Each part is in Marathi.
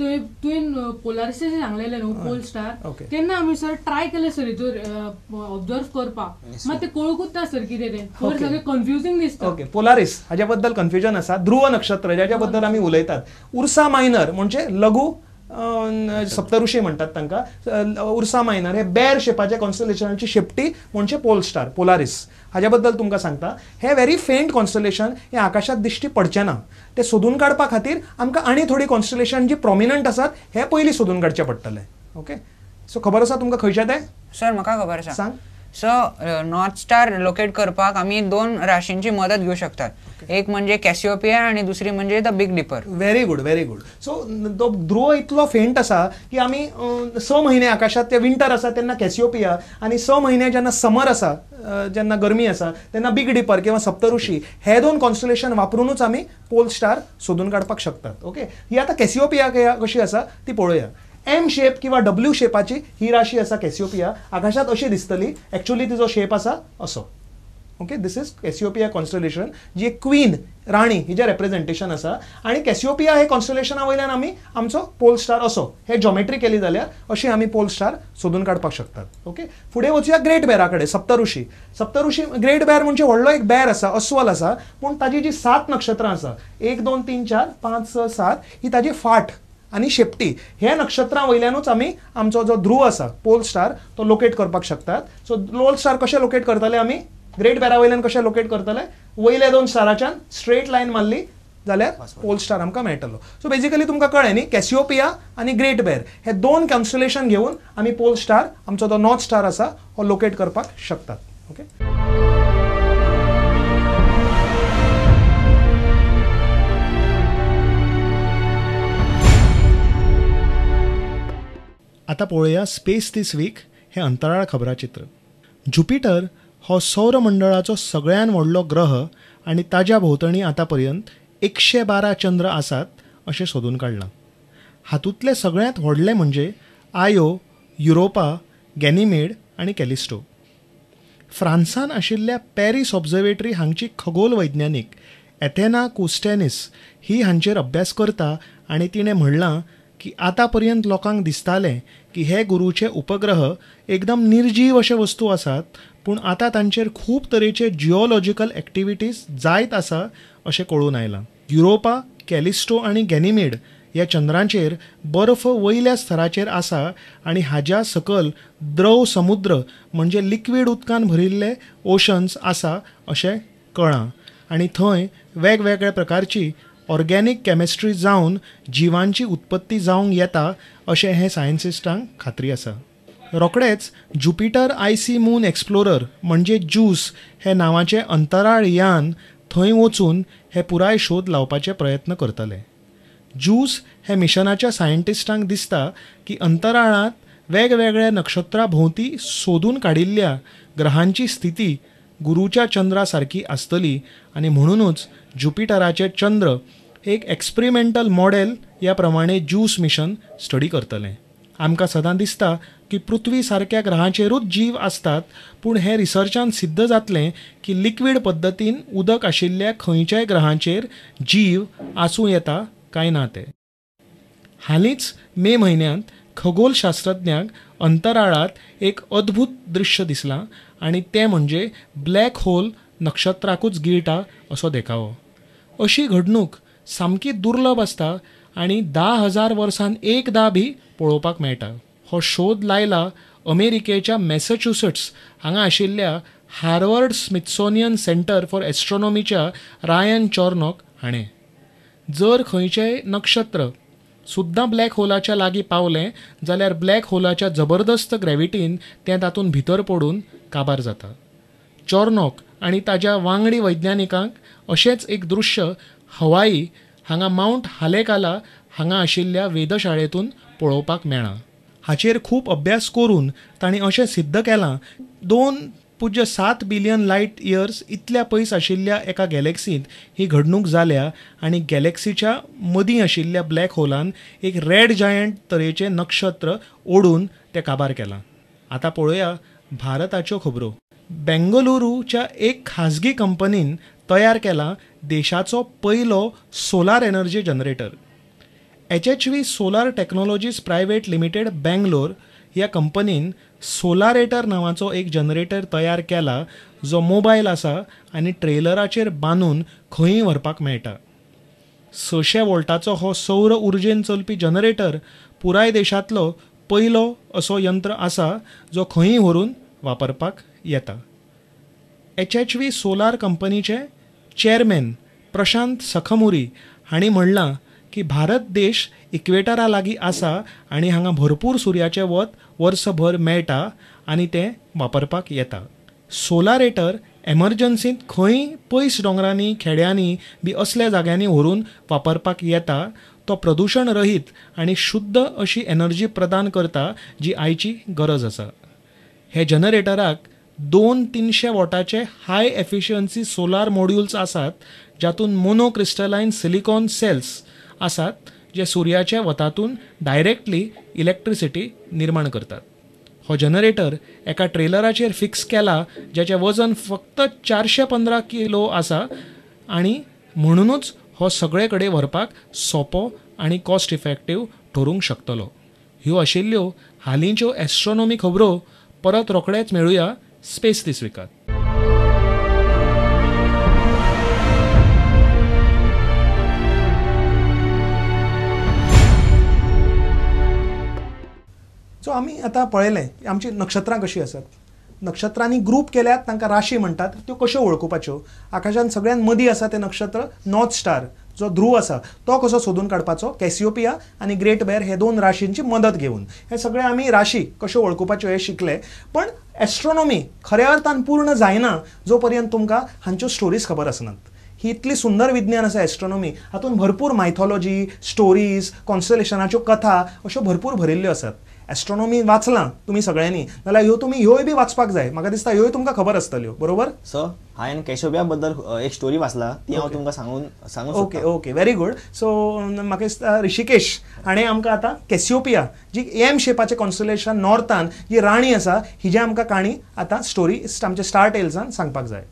तुवें पोलारिसाचे सांगलेले न्हू पोल स्टार तेन्ना आमी सर ट्राय केले सर हितूर ऑब्जर्व करपाक मात ते कळूंकूच ना सर कितें तें सगळें कन्फ्युजींग दिसता. ओके पोलारिस हाज्या बद्दल कन्फ्युजन आसा. ध्रुव नक्षत्र ज्याच्या बद्दल आमी उलयतात. उर्सा मायनर म्हणजे लघु सप्तऋषी म्हणतात तांकां. उर्सा मायनर हे बेर शेपाच्या कॉन्स्टलेशनाची शेपटी म्हणजे पोल स्टार पोलारिस हाज्या बद्दल तुमकां सांगता. हे व्हेरी फेंट कॉन्स्टलेशन हे आकाशात दिश्टी पडचें ना. ते सोदून काडपा खातीर आमकां आनी थोडी कॉन्स्टलेशन जी प्रॉमिनंट आसात हे पयलीं सोदून काडचे पडटले. ओके सो खबर आसा तुमकां खंयचे ते? सर म्हाका खबर आसा. सांग. सो नॉर्थ स्टार लोकेट करपाक आमी 2 राशींची मदत घेवं शकतात. एक म्हणजे कॅसिओपिया आणि दुसरी म्हणजे the Big Dipper. Very good very good. So तो ध्रुव इतलो फेंट आसा की आमी 6 म्हयने आकाशात ते विंटर आसा तेन्ना कॅसिओपिया आणि 6 म्हयने जेन्ना समर आसा जेन्ना गरमी आसा तेन्ना बिग डिपर किंवा सप्तऋषी हे 2 कॉन्स्टलेशन वापरूनच आमी पोल स्टार सोदून काडपाक शकतात. ओके ही आता कॅसिओपिया कशी आसा ती पळोवया. एम शेप किंवा डब्ल्यू शेपाची ही राशी आसा कॅसिओपिया. आकाशात अशी दिसतली ॲक्च्युअली तिचो शेप आसा असो. ओके दिस इज कॅसिओपिया कॉन्स्टलेशन जी एक क्वीन राणी हिजे रिप्रेझेंटेशन आसा. आणि कॅसिओपिया हे कॉन्स्टलेशना वयल्यान आमी आमचो पोल स्टार असो हे जॉमेट्री केली जाल्यार अशी आमी पोल स्टार सोदून काडपाक शकतात. ओके फुडें वचुया ग्रेट बेरा कडेन. सप्तऋषी. सप्तऋषी ग्रेट बेर म्हणजे व्हडलो एक बेर आसा अस्वल आसा पूण ताजी जी 7 नक्षत्रां आसा 1 2 3 4 5 6 7 ही ताजी फाट आणि शेपटी हे नक्षत्रां वयल्यानूच आमी आमचो जो ध्रुव आसा पोल स्टार तो लोकेट करपाक शकतात. सो पोल स्टार कशें लोकेट करतले आमी ग्रेट बेरा वयल्यान कशें लोकेट करतले वयल्या 2 स्टाराच्यान स्ट्रेट लायन मारली जाल्यार पोल स्टार आमकां मेळटलो. सो बेजिकली तुमकां कळ्ळें न्ही कॅसिओपिया आणि ग्रेट बेर हे 2 कॉन्स्टलेशन घेवन आमी पोल स्टार आमचो जो नॉर्थ स्टार आसा हो लोकेट करपाक शकतात. ओके आता पळोवया स्पेस दीस वीक हे अंतराळ खबराचित्र. ज्युपिटर हो सौर मंडळाचो सगळ्यात व्हडलो ग्रह आणि ताज्या भोंवतणी आतां पर्यंत 112 चंद्र आसात अशें सोदून काडलां. हातूंतले सगळ्यात व्हडले म्हणजे आयो, युरोपा, गॅनिमेड आणि कॅलिस्टो. फ्रांसान आशिल्ल्या पॅरीस ऑब्झर्वेटरी हांगची खगोल वैज्ञानीक एथेना कोस्टेनिस ही हांचेर अभ्यास करता आनी तिणें म्हणलां की आतां पर्यंत लोकांक दिसतालें की हे गुरूचे उपग्रह एकदम निर्जीव अशे वस्तू आसात पूण आतां तांचेर खूब तरेचे जिओलॉजिकल एक्टिविटीज जायत आसा अशें कळून आयलां. युरोपा, कॅलिस्टो आनी गॅनिमेड ह्या चंद्रांचेर बर्फ वयल्या स्तराचेर आसा आनी हाज्या सकल द्रव समुद्र म्हणजे लिक्वीड उदकान भरिल्ले ओशन्स आसा अशें कळ्ळां आनी थंय वेगवेगळ्या प्रकारची ऑर्गेनीक केमिस्ट्री जावन जिवांची उत्पत्ती जावंक येता अशें हे सायन्टिस्टांक खात्री आसा. रोखडेच ज्युपिटर आयसी मून एक्सप्लोरर म्हणजे जूस हे नांवाचें अंतराळ यान थंय वचून हे पुराय शोध लावपाचे प्रयत्न करतले. जूस हे मिशनाच्या सायन्टिस्टांक दिसता की अंतराळांत वेगवेगळ्या नक्षत्रां भोंवती सोदून काडिल्ल्या ग्रहांची स्थिती गुरूच्या चंद्रा सारकी आसतली आनी म्हणूनच ज्युपिटराचे चंद्र एक एक्सपेरिमेंटल मॉडेल ह्या प्रमाणे जूस मिशन स्टडी करतलें. आमकां सदां दिसता की पृथ्वी सारक्या ग्रहांचेरूच जीव आसतात पूण हे रिसर्चान सिद्ध जातलें की लिक्वीड पद्दतीन उदक आशिल्ल्या खंयच्याय ग्रहांचेर जीव आसूं येता काय ना ते. हालींच मे म्हयन्यांत खगोलशास्त्रज्ञांक अंतराळात एक अद्भुत दृश्य दिसलां आनी तें म्हणजे ब्लॅक होल नक्षत्राकूच गिळटा असो देखावो. अशी घडणूक सामकी दुर्लभ आसता आनी 10,000 वर्सान एकदां बी पळोवपाक मेळटा. हो शोध लायला अमेरिकेच्या मॅसेच्युसेट्स हांगा आशिल्ल्या हार्वर्ड स्मिथसोनियन सेंटर फॉर एस्ट्रॉनॉमीच्या रायन चॉर्नॉक हाणें. जर खंयचेंय नक्षत्र सुद्दां ब्लॅक होलाच्या लागीं पावलें जाल्यार ब्लॅक होलाच्या जबरदस्त ग्रॅविटीन तें तातूंत भितर पडून काबार जाता. चॉर्नॉक आनी ताज्या वांगडी वैज्ञानिकांक अशेंच एक दृश्य हवाई हांगा माउंट हालेकाला हांगा आशिल्ल्या वेधशाळेंतून पळोवपाक मेळ्ळां. हाचेर खूब अभ्यास करून तांणी अशें सिद्ध केलां 2.7 बिलियन लायट इयर्स इतल्या पयस आशिल्ल्या एका गॅलेक्सींत ही घडणूक जाल्या आनी गॅलेक्सीच्या मदीं आशिल्ल्या ब्लॅक होलान एक रेड जायंट तरेचें नक्षत्र ओडून तें काबार केलां. आतां पळोवया भारताच्यो खबरो. बेंगलुरूच्या एक खाजगी कंपनीन तयार केला देशाचो पयलो solar energy generator. HHV solar technologies private limited Bangalore ह्या कंपनीन सोलारेटर नावाचो एक जनरेटर तयार केला जो मोबायल आसा आनी ट्रेलराचेर बांदून खंयी व्हरपाक मेळटा. 600 वोल्टाचो हो सौर उर्जेन चलपी जनरेटर पुराय देशांतलो पयलो असो यंत्र आसा जो खंयी व्हरून वापरपाक येता. HHV सोलार कंपनीचे चेअरमॅन प्रशांत सखमुरी हांणी म्हणलां की भारत देश इक्वेटरा लागीं आसा आनी हांगा भरपूर सुर्याचें वत वर्सभर मेळटा आनी तें वापरपाक येता. सोलारेटर एमर्जन्सींत खंय पयस दोंगरांनी खेड्यांनी बी असल्या जाग्यांनी व्हरून वापरपाक येता. तो प्रदूशण रहीत आनी शुद्ध अशी एनर्जी प्रदान करता जी आयची गरज आसा. हे जनरेटराक 200-300 वॉटाचे हाय एफिशियन्सी सोलार मॉड्युल्स आसात जातून मोनोक्रिस्टलायन सिलिकॉन सेल्स आसात जे सुर्याच्या वतातून डायरेक्टली इलेक्ट्रिसिटी निर्माण करतात. हो जनरेटर एका ट्रेलराचेर फिक्स केला ज्याचें वजन फक्त 415 किलो आसा आनी म्हणूनच हो सगळे कडेन व्हरपाक सोंपो आनी कॉस्ट इफेक्टीव ठरूंक शकतलो. ह्यो आशिल्ल्यो हालींच्यो एस्ट्रॉनॉमी खबरो. परत रोखडेच मेळुया स्पेस दीस विकात. सो आमी आतां पळयलें आमची नक्षत्रां कशीं आसात. नक्षत्रांनी ग्रूप केल्यात तांकां राशी म्हणटात. त्यो कश्यो वळखुपाच्यो. आकाशांत सगळ्यात मदीं आसा तें नक्षत्र नॉर्थ स्टार जो ध्रुव आसा तो कसो सोदून काडपाचो. कॅसिओपिया आनी ग्रेट बेर हे 2 राशींची मदत घेवन हे सगळे आमी राशी कश्यो वळखुपाच्यो हे शिकले. पण एस्ट्रॉनॉमी खऱ्या अर्थान पूर्ण जायना जो पर्यंत तुमकां हांच्यो स्टोरीज खबर आसनात. ही इतली सुंदर विज्ञान आसा एस्ट्रॉनॉमी. हातूंत भरपूर मायथॉलॉजी, स्टोरीज, कॉन्स्टलेशनाच्यो कथा अश्यो भरपूर भरिल्ल्यो आसात. एस्ट्रॉनॉमी वाचलां तुमी सगळ्यांनी जाल्यार ह्योय बी वाचपाक जाय. म्हाका दिसता ह्योय तुमकां खबर आसतल्यो. बरोबर सर हांवें कॅशोपिया बद्दल एक स्टोरी वाचला ती हांव तुमकां सांगूं ओके व्हेरी गुड. सो म्हाका दिसता ऋषिकेश हाणें आमकां आतां कॅसिओपिया जी एम शेपाचें कॉन्स्टलेशन नॉर्थान जी राणी आसा हिजे आमकां काणी आतां स्टोरी आमच्या स्टार टेल्सान सांगपाक जाय.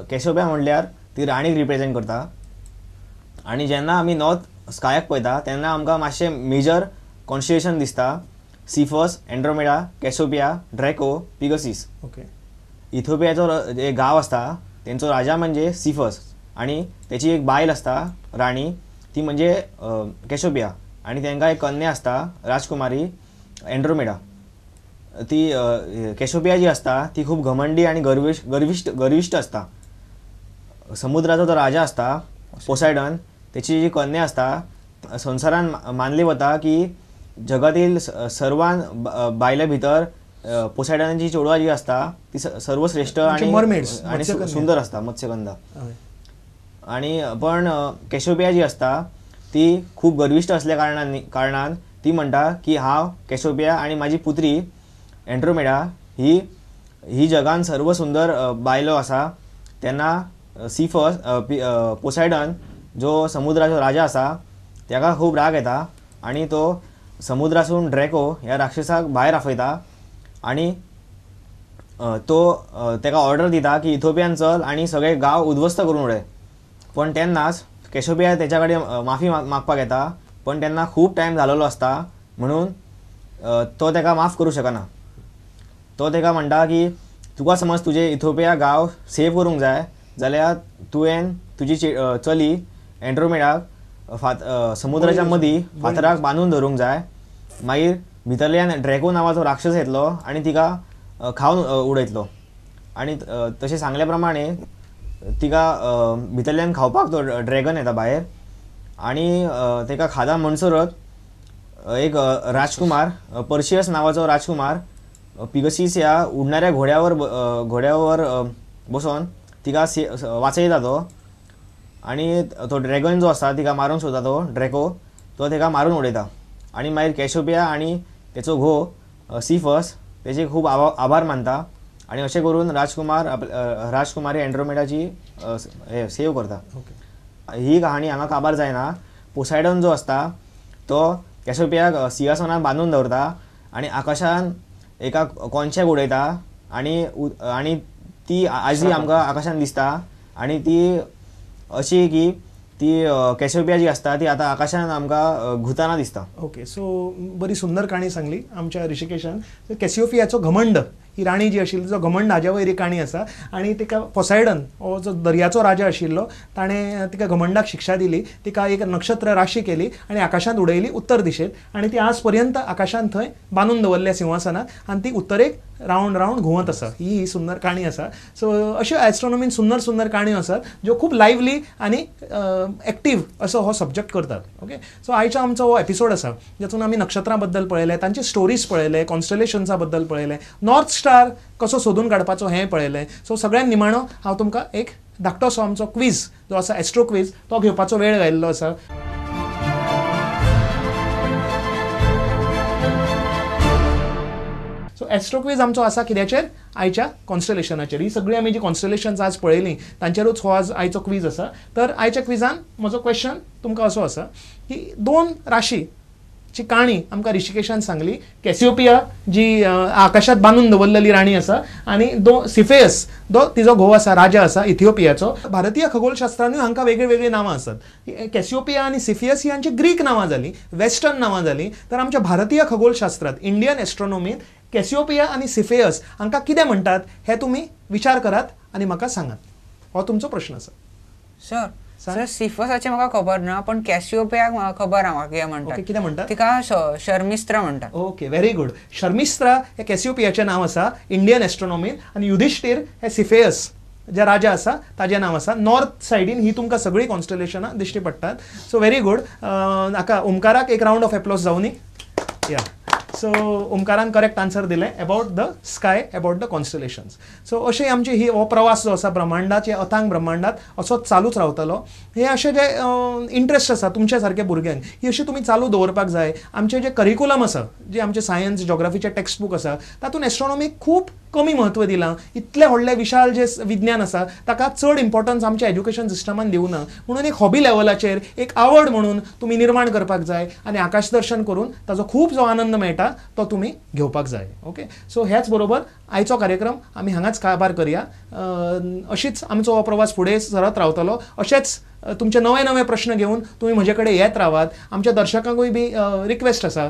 कॅसिओपिया म्हणल्यार ती राणीक रिप्रेझेंट करता. आनी जेन्ना आमी नॉर्थ स्कायाक पळयता तेन्ना आमकां मातशें मेजर कॉन्स्टलेशन दिसता. सिफस, एंड्रोमेडा, कॅसिओपिया, ड्रॅको, पिगसीस. ओके. इथिओपियाचो एक गांव आसता तेंचो राजा म्हणजे सिफस आनी तेची एक बायल आसता राणी ती म्हणजे कॅसिओपिया आनी तांकां एक कन्या आसता राजकुमारी एंड्रोमेडा. ती कॅसिओपिया जी आसता ती खूब घमंडी आनी गर्विश्ट आसता. समुद्राचो तो राजा आसता पोसायडन तेची जी कन्या आसता संवसारान मानली वता की जगातील सर्वान बायले भितर पोसायडनाची चेडवा जी आसता ती सर्वश्रेष्ठ आनी सुंदर आसता मत्स्यगंधा. आनी पण कॅसिओपिया जी आसता ती खूब गर्विश्ट असल्या कारणान ती म्हणटा की हांव कॅसिओपिया आनी म्हाजी पुत्री एंड्रोमेडा ही जगान सर्व सुंदर बायलो आसा. तेन्ना सिफस पोसायडन जो समुद्राचो राजा आसा ताका खूब राग येता आनी तो समुद्रासून ड्रॅको ह्या राक्षसाक भायर आफयता आनी तो ताका ऑर्डर दिता की इथिओपियान चल आनी सगळे गांव उद्ध्वस्त करून उडय. पण तेन्नाच कॅसिओपिया तेच्या कडेन माफी मागपाक येता पण तेन्ना खूब टायम जालेलो आसता म्हणून तो ताका माफ करूं शकना. तो ताका म्हणटा की तुका समज तुजे इथिओपिया गांव सेव करूंक जाय जाल्यार तुवें तुजी चली एंड्रोमेडाक समुद्राच्या मदीं फातराक बांदून धरूंक जाय. मागीर भितरल्यान ड्रॅको नांवाचो राक्षस येतलो आनी तिका खावन उडयतलो. आनी तशें सांगल्या प्रमाणे तिका भितरल्यान खावपाक तो ड्रॅगन येता भायर आनी ताका खादा म्हणसरच एक राजकुमार पर्शियस नांवाचो राजकुमार पिगसीस ह्या उडणाऱ्या घोड्यावर बसोन तिका वाचयता तो आनी तो ड्रॅगन जो आसता तिका मारूंक सोदता तो ड्रॅको तो ताका मारून उडयता. आनी मागीर कॅसिओपिया आनी तेचो घोव सिफस तेचे खूब आभार मानता आनी अशें करून राजकुमारी एंड्रोमेडाची सेव करता. ही कहाणी हांगा काबार जायना. पोसायडन जो आसता तो कॅसिओपियाक सिंहासनान बांदून दवरता आनी आकाशान एका कॉन्शॅक उडयता आणि आणि ती आजी आमकां आकाशान दिसता आणि ती अशी की ती कॅसिओपिया जी असता ती आता आकाशान आमकां घुताना दिसता. ओके, सो बरी सुंदर काणी सांगली आमच्या ऋषिकेशान. कॅसिओपियाचो घमंड, ही राणी जी आशिल्ली तिचो घमंड हाज्या वयर एक काणी आसा आनी तिका पोसायडन हो जो दर्याचो राजा आशिल्लो ताणें तिका घमंडाक शिक्षा दिली. तिका एक नक्षत्र राशी केली आनी आकाशांत उडयली उत्तर दिशेक आनी ती आज पर्यंत आकाशांत थंय बांदून दवरल्या सिंहासनाक आनी ती उत्तरेक रावंड रावंड घुंवत आसा. ही सुंदर काणी आसा. सो अश्यो एस्ट्रोनॉमीन सुंदर सुंदर काणयो आसात ज्यो खूब लायव्हली आनी एक्टीव असो हो सब्जेक्ट करतात. ओके, सो आयचो आमचो हो एपिसोड आसा जातून आमी नक्षत्रां बद्दल पळयलें, तांचे स्टोरीज पळयले, कॉन्स्टलेशन्सा बद्दल पळयलें, नॉर्थ स्टार कसो सोदून काडपाचो हें पळयलें. सो सगळ्यांत निमाणो हांव तुमकां एक धाकटोसो आमचो क्विज जो आसा एस्ट्रो क्विज तो घेवपाचो वेळ घायल्लो आसा. सो एस्ट्रो क्विज आमचो आसा कित्याचेर? आयच्या कॉन्स्टलेशनाचेर. ही सगळी आमी जी कॉन्स्टलेशन्स आज पळयलीं तांचेरूच हो आज आयचो क्विज आसा. तर आयच्या क्विजान म्हजो क्वेश्चन तुमकां असो आसा की 2 राशीची काणी आमकां ऋषिकेशान सांगली. कॅसिओपिया जी आकाशात बांदून दवरलेली राणी आसा आनी सिफेयस जो तिजो घोव आसा, राजा आसा इथिओपियाचो. भारतीय खगोलशास्त्रांतूय हांकां वेगळी वेगळी नांवां आसात. कॅसिओपिया आनी सिफियस ही हांची ग्रीक नांवां जालीं, वेस्टर्न नांवां जालीं. तर आमच्या भारतीय खगोलशास्त्रांत इंडियन एस्ट्रोनॉमींत कॅसिओपिया आनी सिफेयस हांकां कितें म्हणटात हें तुमी विचार करात आनी म्हाका सांगात. हो तुमचो प्रश्न आसा. सर सिफसाचें म्हाका खबर ना, पण कॅसिओपियाक म्हाका खबर आहा कितें म्हणटात. कितें म्हणटात? तिका शर्मिस्त्रा म्हणटात. Okay, very good. शर्मिस्त्रा हे कॅसिओपियाचें नांव आसा इंडियन एस्ट्रोनॉमींत आनी युधिष्ठीर हे सिफेयस जे राजा आसा ताजें नांव आसा. नॉर्थ सायडीन ही तुमकां सगळीं कॉन्स्टलेशनां दिश्टी पडटात. So very good. हाका ओमकाराक एक रावंड ऑफ एप्लॉज जावं न्ही. या, सो ओमकारान करेक्ट आन्सर दिलें about the sky, about the constellations. So अशें आमची हो प्रवास जो आसा ब्रह्मांडाचे अथांग ब्रह्मांडात असोच चालूच रावतलो. हे अशें जे इंट्रस्ट आसा तुमच्या सारक्या भुरग्यांक ही अशी तुमी चालू दवरपाक जाय. आमचे जे करिकुलम आसा, जे आमचे सायन्स जॉग्राफीचे टेक्स्ट बूक आसा तातूंत एस्ट्रोनॉमीक खूब कमी म्हत्व दिलां. इतले व्हडले विशाल जे विज्ञान आसा ताका चड इम्पॉर्टन्स आमच्या एज्युकेशन सिस्टमान दिवना. म्हणून एक हॉबी लेवलाचेर एक आवड म्हणून तुमी निर्माण करपाक जाय आनी आकाश दर्शन करून ताजो खूब जो आनंद मेळटा तो तुमी घेवपाक जाय. ओके, सो हेच बरोबर आयचो कार्यक्रम आमी हांगाच काबार करया. अशीच आमचो हो प्रवास फुडें सरत रावतलो. अशेच तुमचे नवे नवे प्रश्न घेवन तुमी म्हजे कडेन येत रावात. आमच्या दर्शकांकूय बी रिक्वेस्ट आसा,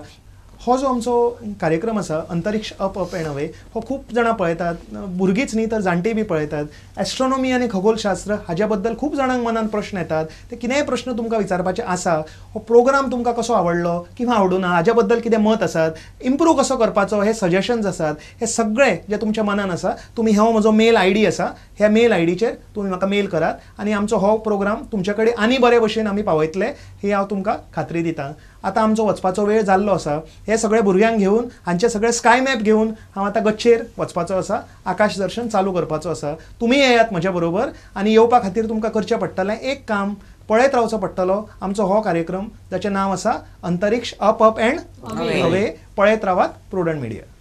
हो जो आमचो कार्यक्रम आसा अंतरिक्ष अप अप एंड अवे हो खूब जाणां पळयतात. भुरगींच न्ही तर जाणटी बी पळयतात. एस्ट्रोनॉमी आनी खगोलशास्त्र हाज्या बद्दल खूब जाणांक मनान प्रश्न येतात. ते कितेंय प्रश्न तुमकां विचारपाचे आसा, हो प्रोग्राम तुमकां कसो आवडलो किंवा आवडूना, हाज्या बद्दल कितें मत आसात, इम्प्रूव कसो करपाचो हे सजेशन्स आसात, हे सगळे जे तुमच्या मनान आसा तुमी हो म्हजो मेल आयडी आसा ह्या मेल आयडीचेर तुमी म्हाका मेल करात आनी आमचो हो प्रोग्राम तुमचे कडेन आनी बरे भशेन आमी पावयतले ही हांव तुमकां खात्री दितां. आतां आमचो वचपाचो वेळ जाल्लो आसा. हे सगळे भुरग्यांक घेवन हांचे सगळे स्काय मॅप घेवन हांव आतां गच्चेर वचपाचो आसा. आकाश दर्शन चालू करपाचो आसा. तुमी येयात म्हज्या बरोबर आनी येवपा खातीर तुमकां करचें पडटलें एक काम, पळयत रावचो पडटलो आमचो हो कार्यक्रम जाचें नांव आसा अंतरिक्ष अप अप एंड अवे. पळयत रावात प्रुडंट मिडिया.